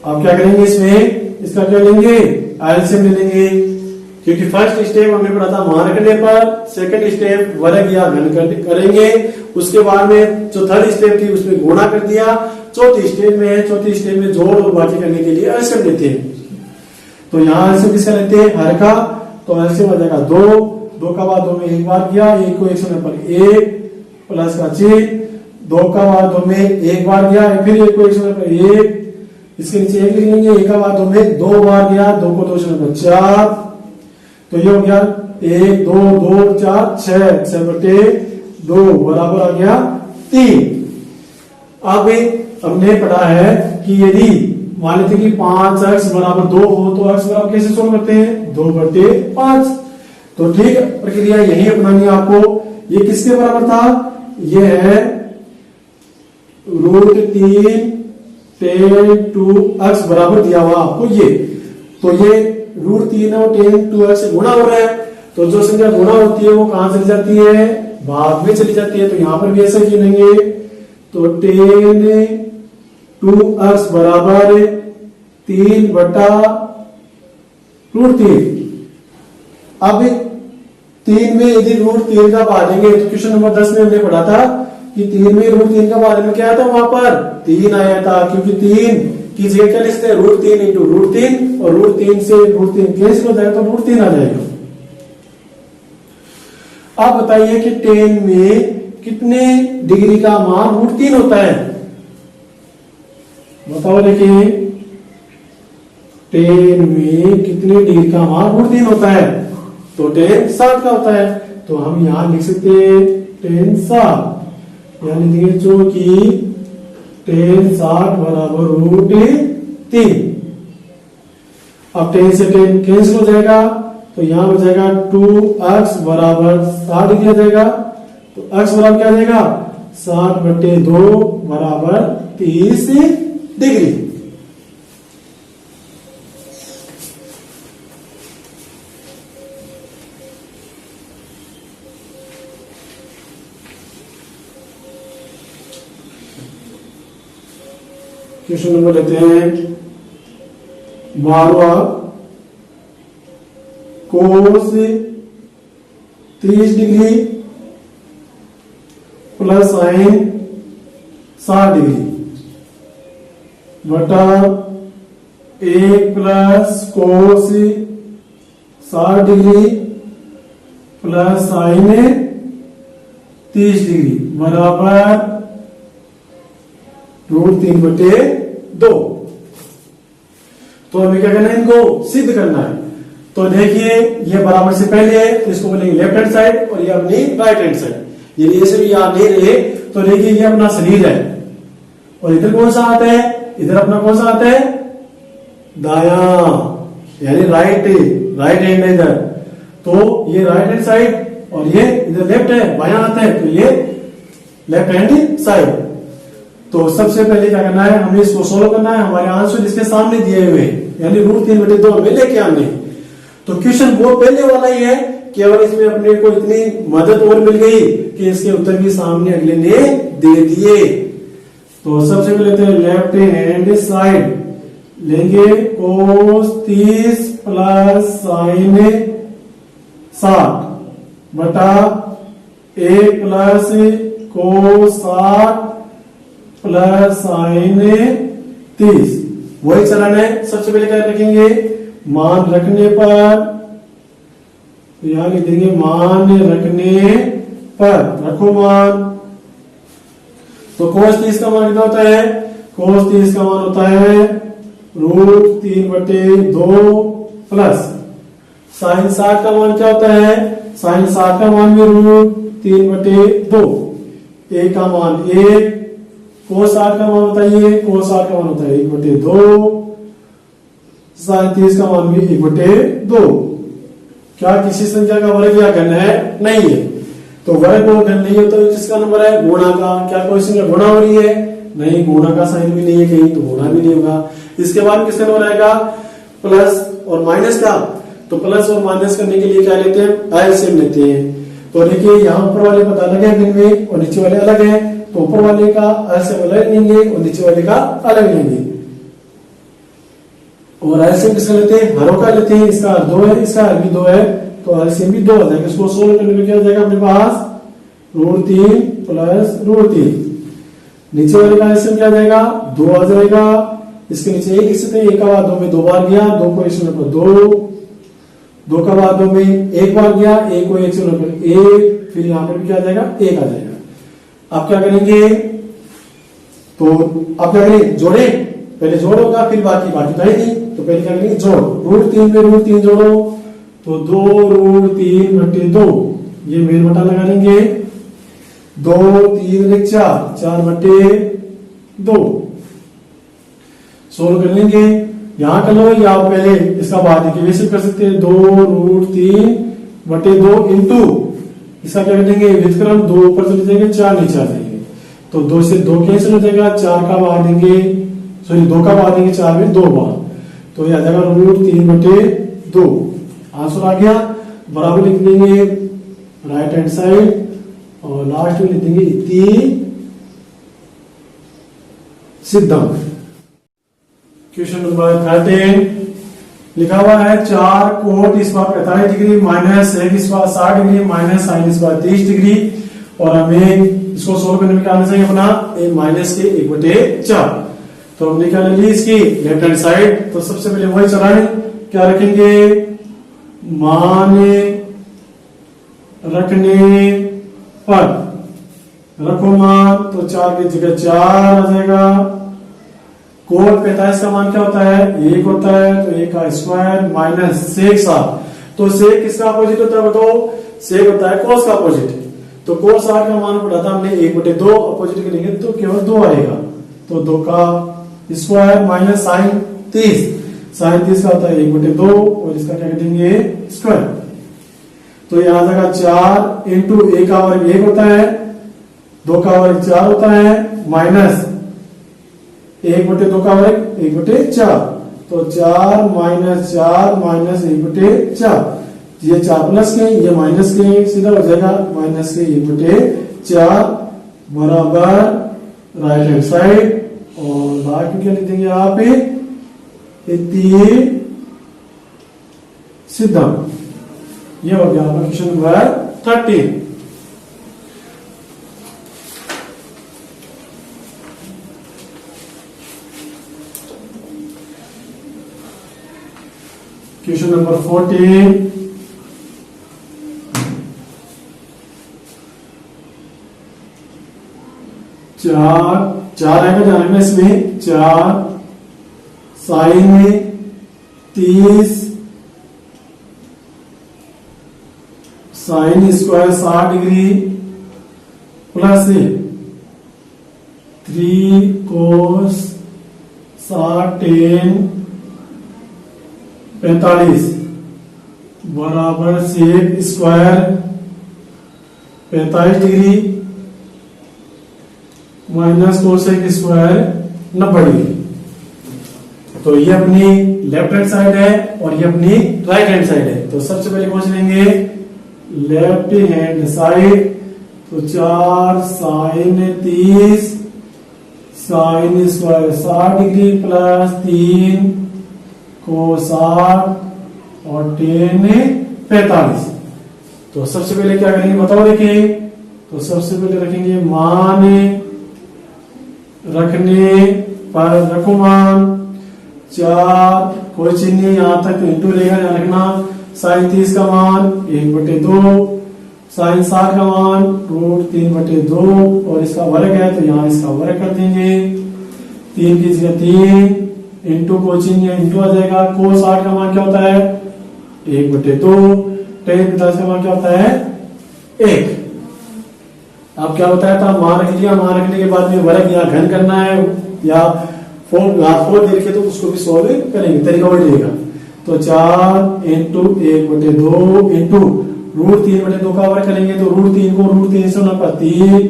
अब क्या करेंगे इसमें, इसका क्या लेंगे, एलसीएम ले लेंगे, क्योंकि फर्स्ट स्टेप हमने पढ़ा था मान रखने पर, सेकंड स्टेप वर्ग या घन करेंगे, उसके बाद में जो थर्ड स्टेप थी उसमें गुणा कर दिया, चौथी स्टेप में है, चौथी स्टेप में जोड़ और बाकी करने के लिए एलसीएम लेते हैं। तो यहाँ एलसीएम किसका लेते हैं, हर का। तो एलसीएम आ जाएगा 2 का बाद 2 में एक बार किया, 1 को 1 से पर 1 प्लस का चिन्ह, 2 का बाद 2 में एक बार गया, फिर 1 को 1 से पर 1, इसके नीचे 1 लिख लेंगे, 1 का बाद 2 में 2 बार गया, 2 को 2 से पर 4, तो ये हो गया 1 2 2 4 6/2 बराबर आ गया 3। अब हमने पढ़ा है कि यदि मान लेते कि 5x बराबर 2 हो तो x बराबर कैसे सोल्व करते हैं, 2/5। तो ठीक प्रक्रिया यही अपनानी है आपको। ये किसके बराबर था, ये है √3 10 2x बराबर दिया हुआ आपको ये। तो ये √3 और 10 2x से गुणा हो रहा है, तो जो संख्या गुणा होती है वो कहां चली जाती है, भाग में चली जाती है। तो यहां पर भी ऐसा ही लेंगे, तो 10 2x बराबर 3/√3। अब 3 में यदि √3 का भागेंगे, तो क्वेश्चन नंबर 10 में हमने पढ़ा था कि 3 में √3 का बारे में क्या था, वहां पर 3 आया था, क्योंकि 3 की जगह क्या लिखते हैं, √3 इंटू √3, और √3 से √3 कैंसिल हो जाएगा तो √3 आ जाएगा। अब बताइए कि 10 में कितने डिग्री का मान √3 होता है, बताओ। देखिए 10 में कितने डिग्री का मान √3 होता है, तो 10 60 का होता है। तो हम यहां लिख सकते हैं 10 60, यानी देखिए जो कि 10 60 बराबर √3। अब 10 से 10 कैंसिल हो जाएगा, तो यहां हो जाएगा 2x बराबर 60 डिग्री आ जाएगा। तो x बराबर क्या आ जाएगा, 60/2 बराबर 30 डिग्री। क्वेश्चन नंबर लेते हैं 12वां, कोस 30 डिग्री प्लस साइन 60 डिग्री बटा 1 plus cos 60 degree plus sine 30 degree बराबर √3/2। तो हमें क्या करना है, इनको सिद्ध करना है। तो देखिए ये बराबर से पहले है, तो इसको बोलेंगे लेफ्ट हैंड साइड और ये अपनी राइट हैंड साइड। यदि ऐसे भी याद नहीं रहे तो देखिए ये अपना शरीर है, और इधर कौन सा आता है, इधर अपना कौन सा आता है, दाया, यानी राइट हैंड है इधर। तो ये राइट हैंड साइड और ये इधर लेफ्ट है, बायां आता है, तो ये लेफ्ट हैंड साइड। तो सबसे पहले क्या करना है, हमें इसको सोल्व करना है। हमारे आंसर इसके सामने दिए हुए हैं, यानी √3/2 हमें लेके आने। तो क्वेश्चन वो पहले वाला ही है, केवल इसमें अपने को इतनी मदद और मिल गई कि इसके उत्तर भी सामने अगले ने दे दिए। तो सबसे पहले लेफ्ट हैंड साइड लेंगे, कोस 30 प्लस साइन 60 बटा 1 प्लस कोस 60 प्लस साइन 30। वही चलन है। सबसे पहले क्या रखेंगे, मान रखने पर, यहां लिख देंगे मान रखने पर, रखो मान। तो cos 30 का मान कितना होता है, cos 30 का मान होता है √3/2 प्लस साइन 60 का मान क्या होता है, साइन 60 का मान भी √3/2, a का मान 1, cos 60 का मान बताइए, cos 60 का मान होता है 1/2, साइन 30 का मान भी 1/2। क्या किसी संख्या का वर्ग या घन है, नहीं है। तो वर्ग और घन नहीं होता तो किसका नंबर है, गुणा का। क्या कोई संख्या गुणा हो रही है, नहीं, गुणा का साइन भी नहीं है कहीं, तो गुणा भी नहीं होगा। इसके बाद किसका नंबर आएगा, प्लस और माइनस का। तो प्लस और माइनस करने के लिए क्या लेते हैं, एलसीएम लेते हैं। तो देखिए यहाँ ऊपर वाले पद अलग है भिन्न में, और नीचे वाले अलग है। तो ऊपर वाले का एलसीएम अलग लेंगे और नीचे वाले का अलग लेंगे। और एलसीएम किसका लेते हैं, हरों का लेते हैं। इसका 2 है, इसका भी 2 है, तो एलसीएम भी 2 आ जाएगा। इसको सोल्व करने में क्या हो जाएगा अपने पास, √3 प्लस √3। नीचे वाले का एलसीएम क्या आ जाएगा, 2 आ जाएगा। इसके नीचे 1 लिख सकते हैं, 1 का बाद 2 में 2 बार गया, 2 को 1 से पर 2 का बाद 2 में 1 बार गया, 1 को 1 से पर 1, फिर यहाँ पर भी क्या आ जाएगा, 1 आ जाएगा। आप क्या करेंगे, तो आप क्या करेंगे, जोड़े, पहले जोड़ होगा फिर बाकी तो है नहीं। तो पहले क्या करेंगे, जोड़, √3 में √3 जोड़ो, तो 2√3/2, ये मेल बटा लगा लेंगे, 2 3 4 4/2 सोल्व कर लेंगे। यहां कर लो, या पहले इसका बाद की वैसे कर सकते हैं, 2√3/2 इंटू इसका क्या करेंगे, व्युत्क्रम 2 ऊपर चले जाएंगे, 4 नीचे आ जाएंगे। तो 2 से 2 कैंसिल हो जाएगा, 4 का बाद देंगे, सॉरी 2 का बाद देंगे, 4 में 2 बार, तो यह आ जाएगा √3/2। आंसर आ गया। बराबर लिख देंगे राइट हैंड साइड, और लास्ट में लिख देंगे इति सिद्धम। क्वेश्चन नंबर 13 लिखा हुआ है, 4 cot 45 degree minus 1 60 degree minus sine 30 degree, और हमें इसको सोल्व करने में क्या आना चाहिए अपना ए माइनस के 1/4। तो हमने क्या ले ली इसकी लेफ्ट हैंड साइड। तो सबसे पहले वही चलाएं, क्या रखेंगे, मान रखने पर रखो मान, तो 4 की जगह 4 आ जाएगा। कोट 45 का मान क्या होता है, 1 होता है, तो 1 का स्क्वायर माइनस सेक 7। तो सेक किसका अपोजिट होता है बताओ, सेक होता है कोस का अपोजिट। तो कोस 8 का मान पढ़ा था हमने 1/2, अपोजिट करेंगे तो केवल 2 आएगा। तो 2 का स्क्वायर माइनस साइन 30, साइन 30 का होता है 1/2 और इसका क्या करेंगे स्क्वायर। तो यहां आ जाएगा 4 इंटू 1 का वर्ग 1 होता है, 2 का वर्ग 4 होता है, माइनस 1/2 का वर्ग 1/4। तो 4 माइनस 4 माइनस 1/4, ये 4 प्लस के ये माइनस के, सीधा हो जाएगा माइनस के 1/4 बराबर राइट हैंड साइड। और बाकी क्या लिख देंगे यहाँ पे, इतनी सीधा। ये हो गया आपका क्वेश्चन नंबर 13। क्वेश्चन नंबर 14, चार आएगा ध्यान रखना इसमें, 4 sine 30 sine square 60 degree plus 3 cos 60 tan 45 बराबर sec square 45 degree minus cosec square 90 degree. तो ये अपनी लेफ्ट हैंड साइड है और ये अपनी राइट हैंड साइड है। तो सबसे पहले कौन सी लेंगे, लेफ्ट हैंड साइड। तो 4 sine 30 sine square 60 degree plus 3 cos 60 और tan 45। तो सबसे पहले क्या करेंगे बताओ, देखिए। तो सबसे पहले रखेंगे मान रखने पर रखो मान, 4 कोई चिन्ह यहां तक इंटू रहेगा, ध्यान रखना। साइन 30 का मान 1/2, साइन 60 का मान √3/2 और इसका वर्ग है तो यहां इसका वर्ग कर देंगे। 3 की जगह 3 इंटू को चिन्ह इंटू आ जाएगा। कोस 60 का मान क्या होता है 1/2, tan 45 का मान क्या होता है 1। अब क्या बताया था, मान रख लिया, मान रखने के बाद में वर्ग या घन करना है या फोर देखे तो उसको भी सॉल्व करेंगे, तरीका वही रहेगा। तो 4 इंटू 1/2 इंटू √3/2 का वर्ग करेंगे तो √3 को √3 से ना 3,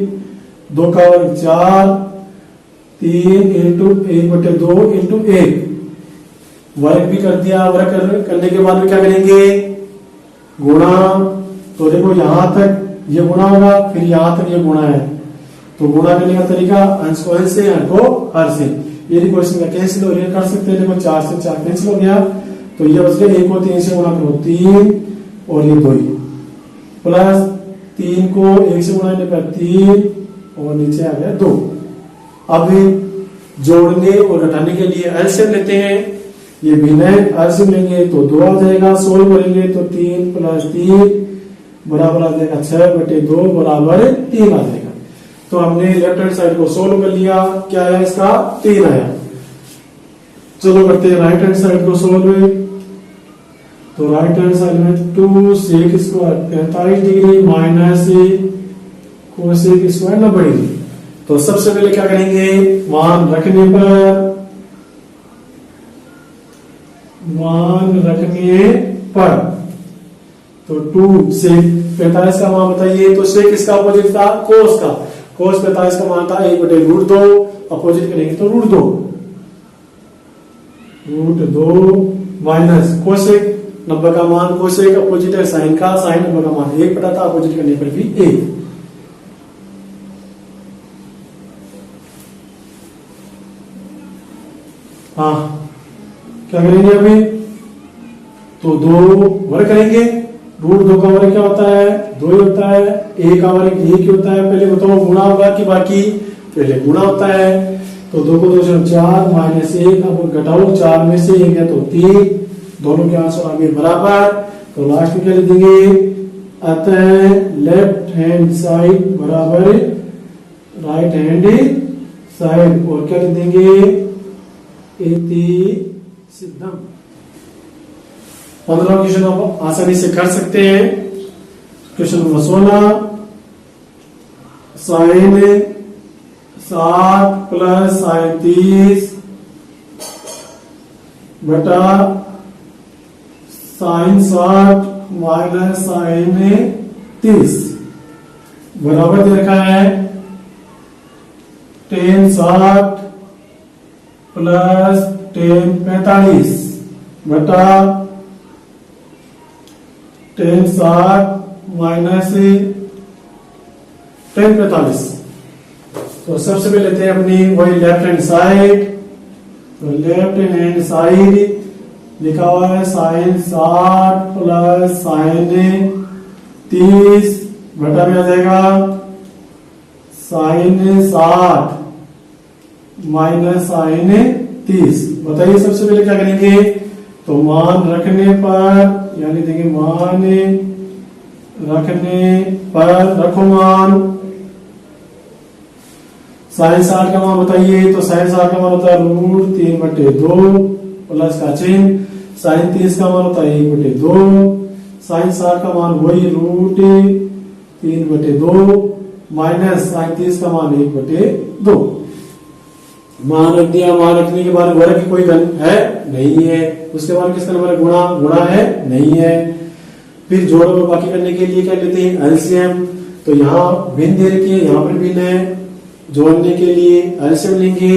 2 का वर्ग 4, 3 इंटू 1/2 इंटू 1 वर्ग भी कर दिया। वर्ग करने के बाद में क्या करेंगे गुणा। तो देखो यहां तक ये गुणा होगा, फिर यहां तक ये गुणा है। तो गुणा करने का तरीका अंश को अंश से, हर को हर से। यदि क्वेश्चन का कैंसिल हो कर सकते हैं, देखो 4 से 4 कैंसिल हो गया तो ये बच गया 1 को 3 से गुणा करो 3 और ये 2 प्लस 3 को 1 से गुणा करने पर 3 और नीचे आ गया 2। अब जोड़ने और घटाने के लिए एलसीएम लेते हैं, ये भिन्न है, एलसीएम लेंगे तो 2 आ जाएगा। सोल्व करेंगे तो 3 + 3 बराबर आ जाएगा 6/2 बराबर 3 आ जाएगा। तो हमने लेफ्ट हैंड साइड को सोल्व कर लिया, क्या आया इसका 3 आया। चलो करते हैं राइट हैंड साइड को सोल्व। तो राइट हैंड साइड में 2 sec square 45 degree minus cosec square 90 degree. तो सबसे पहले क्या करेंगे, मान रखने पर तो 2 सेक 45 का मान बताइए। तो सेक किसका अपोजिट था, कोस का। कोस 45 का मान था 1/√2, अपोजिट करेंगे तो √2 माइनस कोसेक 90 का मान, कोसेक अपोजिट है साइन का, साइन 90 का मान 1 पता था, अपोजिट करने पर भी 1। हाँ क्या करेंगे अभी, तो 2 वर्ग करेंगे। √2 का वर्ग क्या होता है 2 ही होता है, एक और एक ही होता है। पहले बताओ गुणा होगा कि बाकी? पहले गुणा होता है। तो 2 को 2 से 4 माइनस 1, अब घटाओ 4 में से 1 है तो 3, दोनों के आंसर आगे बराबर। तो लास्ट में क्या लिख देंगे? अतः लेफ्ट हैंड साइड बराबर राइट हैंड साइड, और क्या लिख देंगे? इति सिद्धम। 15 क्वेश्चन आप आसानी से कर सकते हैं। Question number 16, sine 60 plus sine 30 बटा साइन 60 माइनस साइन 30 बराबर दे रखा है tan 60 प्लस tan 45 बटा tan 60 माइनस tan 45। तो सबसे पहले लेते हैं अपनी वही लेफ्ट हैंड साइड। तो लेफ्ट हैंड साइड लिखा हुआ है साइन 60 प्लस साइन 30 बटा में आ जाएगा साइन 60 माइनस साइन 30। बताइए सबसे पहले क्या करेंगे? तो मान रखने पर, यानी देंगे मान रखने पर, रखो मान। साइन 60 का मान बताइए। तो साइन 60 का मान होता है √3/2 प्लस का चिन्ह। साइन 30 का मान होता है 1/2। साइन 60 का मान वही √3/2 माइनस साइन 30 का मान 1/2। मान रख दिया। मान रखने के बाद वर्ग की कोई धन है नहीं है। उसके बाद किसका नंबर है? गुणा। गुणा है नहीं है। फिर जोड़ों में बाकी करने के लिए क्या लेते हैं? एलसीएम। तो यहाँ भिन्न दे रखी है, यहाँ पर भिन्न है। जोड़ने के लिए एलसीएम लेंगे।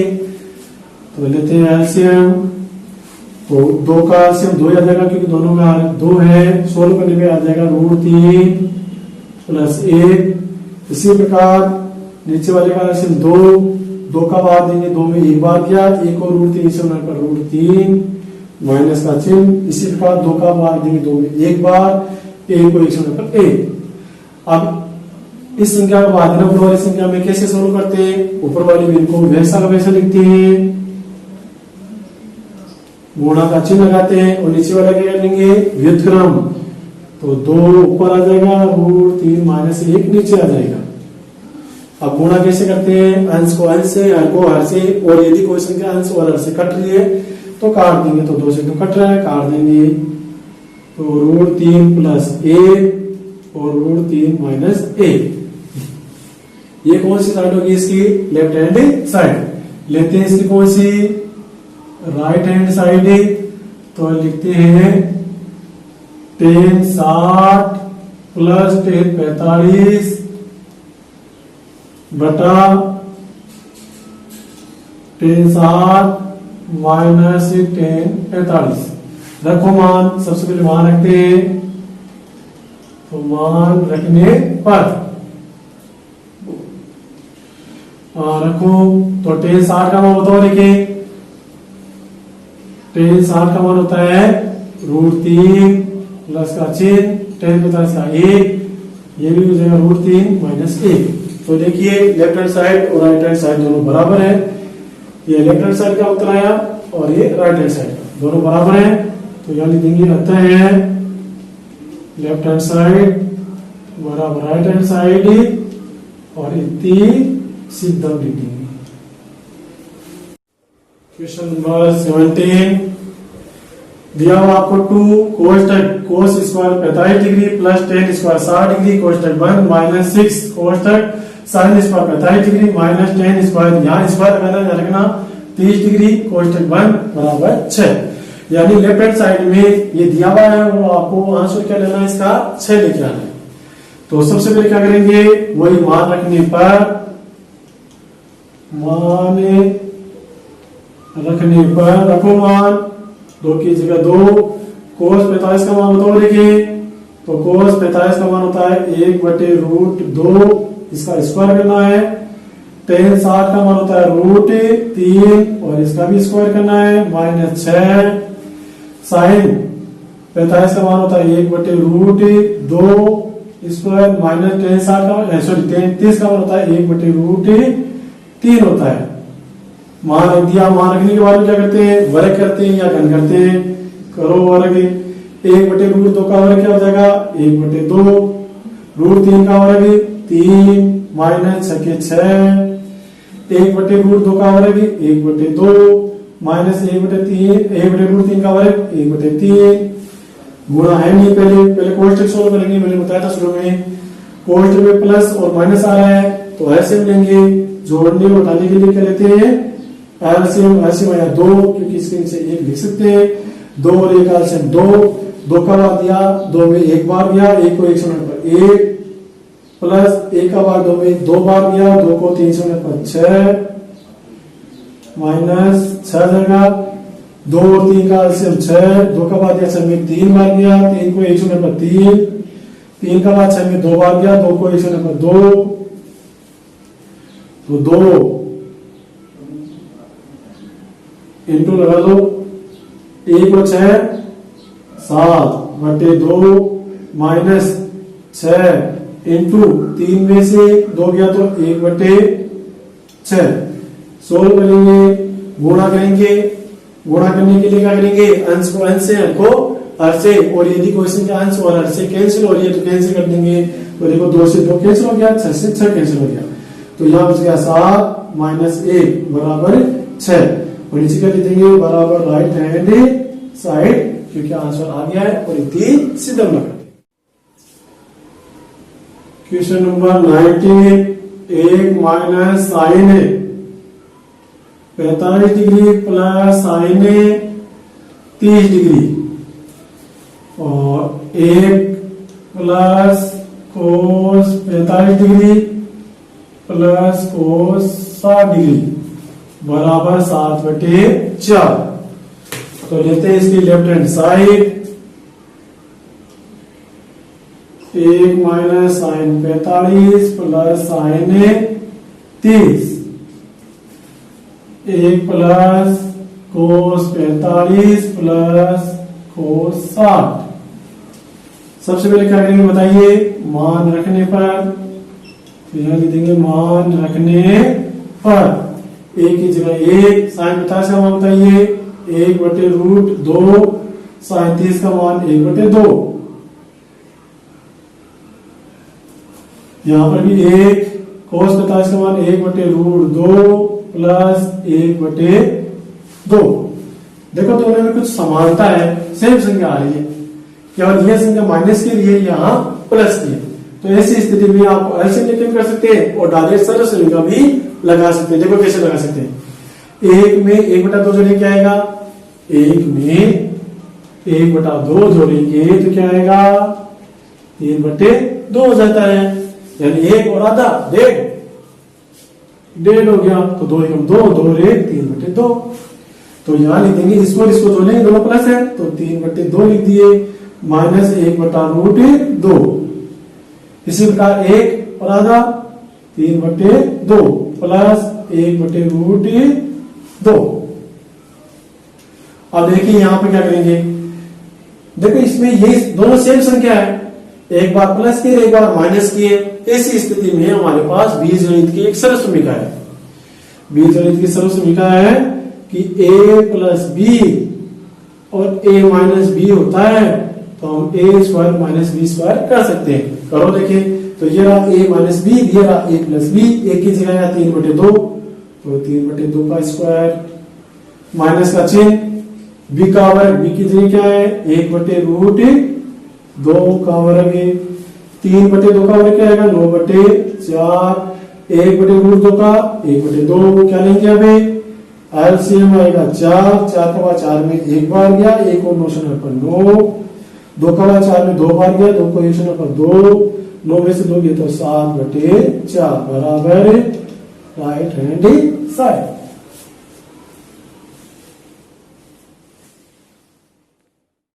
तो लेते हैं एलसीएम। तो 2 का एलसीएम 2 आ जाएगा, क्योंकि दोनों में 2 है। 16 करने में आ जाएगा √3 प्लस 1। इसी प्रकार नीचे वाले का एलसीएम 2 का बार देंगे, 2 में 1 बार दिया, 1 को √3 से √3 माइनस का चिन्ह। इसी प्रकार 2 का बार देंगे, 2 में 1 बार, 1 को 1 से 1। अब इस संख्या का बाद देना ऊपर वाली संख्या में कैसे सोल्व करते हैं? ऊपर वाली में इनको वैसा का वैसा लिखते हैं, गुणा का चिन्ह लगाते हैं, और नीचे वाला क्या करेंगे? व्युत्क्रम। तो 2 ऊपर आ जाएगा, √3 माइनस 1 नीचे आ जाएगा। अब गुणा कैसे करते हैं? अंश को अंश से, हर को हर से, और यदि कोई संख्या अंश और हर से कट रही है तो काट देंगे। तो 2 से 2 कट रहा है, काट देंगे। तो √3 प्लस 1 और √3 माइनस 1। ये कौन सी साइड होगी इसकी? Left hand side. लेते हैं इसकी कौन सी? Right hand side. तो लिखते हैं tan 60 प्लस tan 45 बटा tan 60 माइनस tan 45। रखो मान। सबसे पहले मान रखते हैं। तो मान रखने पर रखो। तो tan 60 का मान बताओ। देखिए tan 60 का मान होता है √3 प्लस का चिन्ह, tan 45 का 1, ये भी हो जाएगा √3 माइनस 1। तो देखिए लेफ्ट हैंड साइड और राइट हैंड साइड दोनों बराबर है। ये लेफ्ट हैंड साइड का उत्तर आया और ये राइट हैंड साइड दोनों बराबर है। तो यहाँ लिख देंगे अतः है लेफ्ट हैंड साइड बराबर राइट हैंड साइड, और इति सिद्धम लिख देंगे। क्वेश्चन नंबर 17 दिया हुआ आपको 2 cos square 45 degree plus tan square 60 degree कोष्टक 1 माइनस 6 कोष्टक sin square 45 degree minus tan square, यहाँ स्क्वायर लगाना रखना 30 डिग्री कोष्टक 1 बराबर 6। यानी लेफ्ट हैंड साइड में ये दिया हुआ है, वो आपको आंसर क्या लेना है? इसका 6 लेके आना है। तो सबसे पहले क्या करेंगे? वही मान रखने पर, मान रखने पर रखो मान। 2 की जगह 2। cos 45 का मान बताओ। देखिए तो cos 45 का मान होता है 1/√2, इसका स्क्वायर करना है। tan 60 का मान होता है √3 और इसका भी स्क्वायर करना है, माइनस 6। sin 45 का मान होता है 1/√2 स्क्वायर माइनस टेन 60 का सॉरी 33 का मान होता है 1/√3 होता है। मान रख दिया, मान रखने के बाद में क्या करते हैं, वर्ग करते हैं या घन करते हैं। करो वर्ग, 1/√2 का वर्ग क्या हो जाएगा 1/2, √3 का वर्ग 3 माइनस 6 के 6, 1/√2 का वर्ग 1/2 माइनस 1/3 का वर्ग 1/3। गुणा है नहीं, पहले कोष्टक सोल्व करेंगे। मैंने बताया था शुरू में कोष्टक में प्लस और माइनस आ रहा है तो एलसीएम लेंगे, जोड़ने और घटाने के लिए क्या लेते हैं एलसीएम। एलसीएम आया 2 क्योंकि इसके नीचे 1 लिख सकते हैं। 2 और 1 एलसीएम 2 का भाग दिया 2 में 1 बार गया, 1 को 1 से मिनट पर 1 प्लस 1 का भाग 2 में 2 बार गया, 2 को 3 से मिनट पर 6 माइनस 6 जाएगा। 2 और 3 का एलसीएम 6, 2 का बाद 6 में 3 बार गया, 3 को 1 से मिनट पर 3 का बाद 6 में 2 बार गया, 2 को 1 से मिनट पर 2 तो 2 इंटू लगा दो 1 और 6 7/2 माइनस 6 इंटू 3 में से 2 गया तो 1/6। सोल्व करेंगे, गुणा करेंगे। गुणा करने के लिए क्या करेंगे, अंश को अंश से, हर को हर से, और यदि क्वेश्चन का अंश और हर से कैंसिल हो रही है तो कैंसिल कर देंगे। तो देखो 2 से 2 कैंसिल हो गया, 6 से 6 कैंसिल हो गया, तो यहाँ बच गया 7 माइनस 1 बराबर 6। और नीचे क्या लिख देंगे बराबर राइट हैंड साइड, क्योंकि आंसर आ गया है और इतनी सीधा लगा। Question number 19, 1 minus sine 45 degree plus sine 30 degree और 1 plus cos 45 degree plus cos 60 degree बराबर 7/4। तो लेते हैं इसकी left hand side. 1 minus sine 45 plus sine 30, 1 plus cos 45 plus cos 60। सबसे पहले क्या करेंगे बताइए, मान रखने पर, तो यहां लिख देंगे मान रखने पर 1 की जगह 1, साइन 45 का मान बताइए 1/√2, साइन 30 का मान 1/2। यहां पर भी 1, कोस 45 का मान 1/√2 प्लस 1/2। देखो दोनों में कुछ समानता है, सेम संख्या आ रही है, केवल यह संख्या माइनस के लिए यहाँ प्लस की है। तो ऐसी स्थिति में आप एलसीएम लेके कर सकते हैं और डायरेक्ट सरल संख्या भी लगा सकते हैं। देखो कैसे लगा सकते हैं, 1 में 1/2 जो लेके आएगा, 1 में 1/2 जोड़ेंगे तो क्या आएगा 3/2 हो जाता है, यानी 1 और आधा 1.5 हो गया। तो 2 एकम 2, 2 और 1 3/2। तो यहां लिख देंगे इसको जोड़ेंगे, दोनों प्लस है तो 3/2 लिख दिए माइनस 1/√2। इसी प्रकार 1 और आधा 3/2 प्लस 1/√2। अब देखिए यहां पे क्या करेंगे, देखो इसमें ये दोनों सेम संख्या है, एक बार प्लस किए एक बार माइनस किए। ऐसी स्थिति में हमारे पास बीजगणित की एक सरल समीकरण है। बीजगणित की सरल समीकरण है कि a प्लस बी और a माइनस बी होता है, तो हम a square minus b square कर सकते हैं। करो देखिए, तो ये रहा a माइनस बी, ये रहा a प्लस बी, एक की जगह 3/2, तो 3/2 का स्क्वायर माइनस का चिन्ह, b का वर्ग, b की जगह क्या है 1/√2 का वर्ग, 3/2 का वर्ग क्या आएगा 9/4, 1/√2 का 1/2 क्या लेंगे अभी एलसीएम आएगा 4 का बाद 4 में 1 बार गया, 1 और 9 से 9, 2 का बाद 4 में 2 बार गया, 2 को 1 से 2, 9 में से 2 गया तो 7/4 बराबर राइट हैंड साइड।